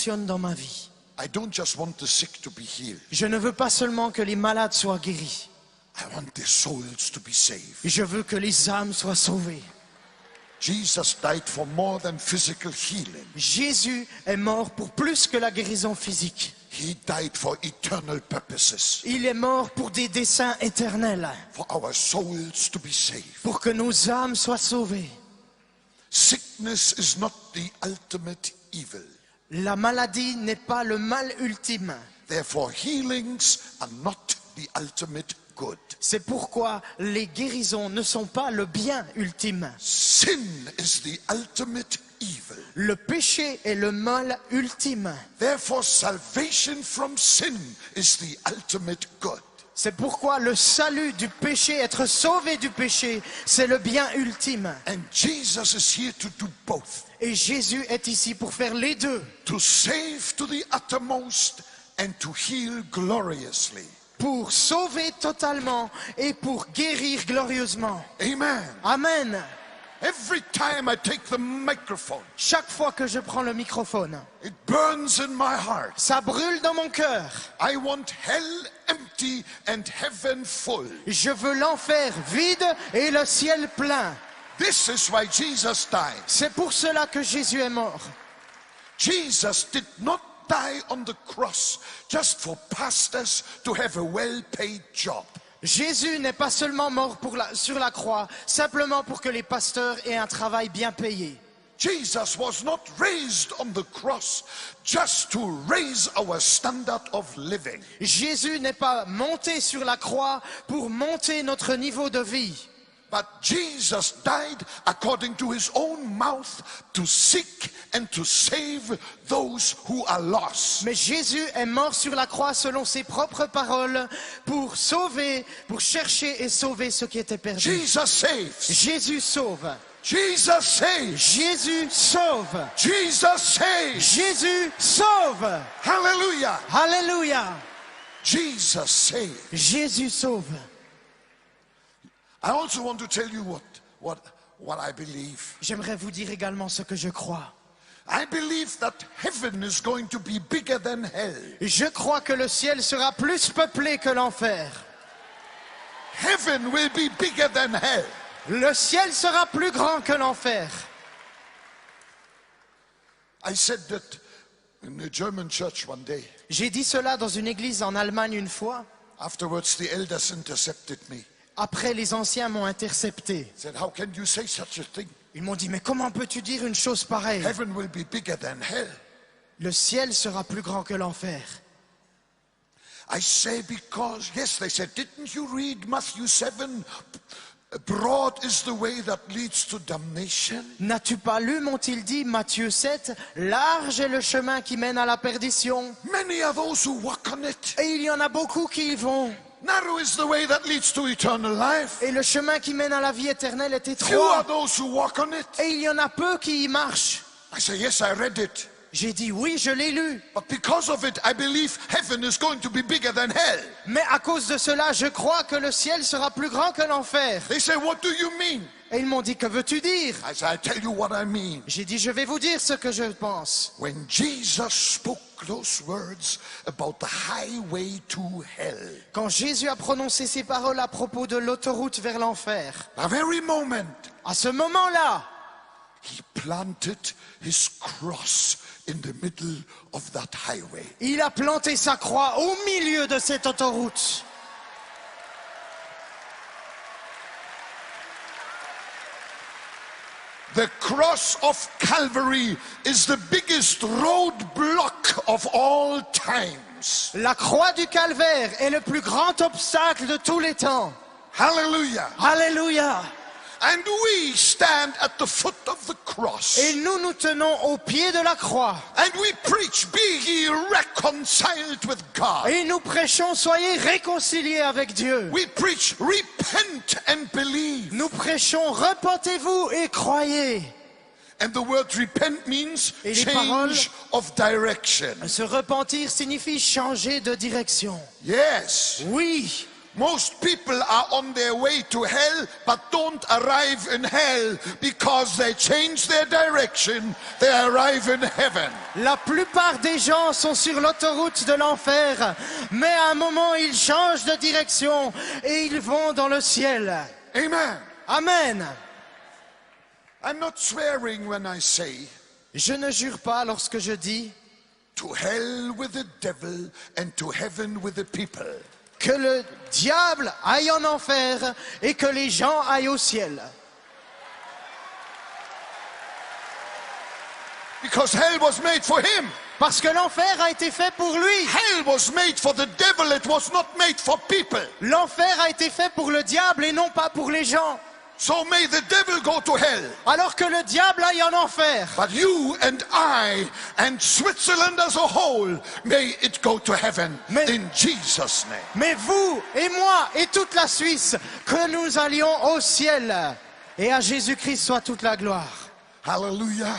dans ma vie. I don't just want the sick to be healed. Je ne veux pas seulement que les malades soient guéris. I want their souls to be saved. Je veux que les âmes soient sauvées. Jesus died for more than physical healing. Jésus est mort pour plus que la guérison physique. He died for eternal purposes, Il est mort pour des desseins éternels, for our souls to be saved. pour que nos âmes soient sauvées. Sickness is not the ultimate evil. La maladie n'est pas le mal ultime. Therefore, healings are not the ultimate good. C'est pourquoi les guérisons ne sont pas le bien ultime. Sin is the ultimate evil. Le péché est le mal ultime. Therefore, salvation from sin is the ultimate good. C'est pourquoi le salut du péché, être sauvé du péché, c'est le bien ultime. And Jesus is here to do both. Et Jésus est ici pour faire les deux. To save to the uttermost and to heal gloriously. Pour sauver totalement et pour guérir glorieusement. Amen. Amen. Every time I take the microphone, Chaque fois que je prends le microphone, it burns in my heart. ça brûle dans mon cœur. I want hell empty and heaven full. Je veux l'enfer vide et le ciel plein. This is why Jesus died. C'est pour cela que Jésus est mort. Jesus did not die on the cross just for pastors to have a well-paid job. Jésus n'est pas seulement mort sur la croix, simplement pour que les pasteurs aient un travail bien payé. Jesus was not raised on the cross just to raise our standard of living. Jésus n'est pas monté sur la croix pour monter notre niveau de vie. But Jesus died according to his own mouth to seek and to save those who are lost. Mais Jésus est mort sur la croix selon ses propres paroles pour sauver, pour chercher et sauver ceux qui étaient perdus. Jesus saves. Jésus sauve. Jesus saves. Jésus sauve. Jesus saves. Jésus sauve. Hallelujah. Alléluia. Jesus saves. Jésus sauve. I also want to tell you what I believe. J'aimerais vous dire également ce que je crois. I believe that heaven is going to be bigger than hell. Je crois que le ciel sera plus peuplé que l'enfer. Heaven will be bigger than hell. Le ciel sera plus grand que l'enfer. I said that in a German church one day. J'ai dit cela dans une église en Allemagne une fois. Afterwards, the elders intercepted me. Après, les anciens m'ont intercepté. Said, how can you say such a thing? Ils m'ont dit, mais comment peux-tu dire une chose pareille? Heaven will be bigger than hell. Le ciel sera plus grand que l'enfer. I say because, yes, they said, didn't you read Matthew 7? Broad is the way that leads to damnation. N'as-tu pas lu, m'ont-ils dit, Matthieu 7, large est le chemin qui mène à la perdition. Many are those who walk on it. Et il y en a beaucoup qui y vont. Narrow is the way that leads to eternal life. Et le chemin qui mène à la vie éternelle est Few are étroit. those who walk on it. Et il y en a peu qui y marchent. I say, yes, I read it. J'ai dit, oui, je l'ai lu. But because of it, I believe heaven is going to be bigger than hell. Mais à cause de cela, je crois que le ciel sera plus grand que l'enfer. They say, what do you mean? Et ils m'ont dit, que veux-tu dire? I say, I tell you what I mean. J'ai dit, je vais vous dire ce que je pense. When Jesus spoke those words about the highway to hell, Quand Jésus a prononcé ces paroles à propos de l'autoroute vers l'enfer, the very moment à ce moment-là, he planted his cross in the middle of that highway. il a planté sa croix au milieu de cette autoroute. The cross of Calvary is the biggest roadblock of all times. La croix du calvaire est le plus grand obstacle de tous les temps. Hallelujah. Alléluia. And we stand at the foot of the cross. Et nous tenons au pied de la croix. And we preach, be ye reconciled with God. Et nous prêchons, soyez réconciliés avec Dieu. We preach, repent and believe. Nous prêchons, repentez-vous et croyez. And the word repent means Et les change paroles- of direction. Se repentir signifie changer de direction. Yes. Oui, Most people are on their way to hell, but don't arrive in hell because they change their direction. They arrive in heaven. La plupart des gens sont sur l'autoroute de l'enfer, mais à un moment, ils changent de direction et ils vont dans le ciel. Amen. Amen. I'm not swearing when I say, Je ne jure pas lorsque je dis to hell with the devil and to heaven with the people. que le diable aille en enfer et que les gens aillent au ciel. Because hell was made for him. Parce que l'enfer a été fait pour lui. Hell was made for the devil, it was not made for people. L'enfer a été fait pour le diable et non pas pour les gens. So may the devil go to hell. Alors que le diable aille en enfer. But you and I and Switzerland as a whole, may it go to heaven in Jesus' name. Mais vous et moi et toute la Suisse, que nous allions au ciel. Et à Jésus-Christ soit toute la gloire. Hallelujah.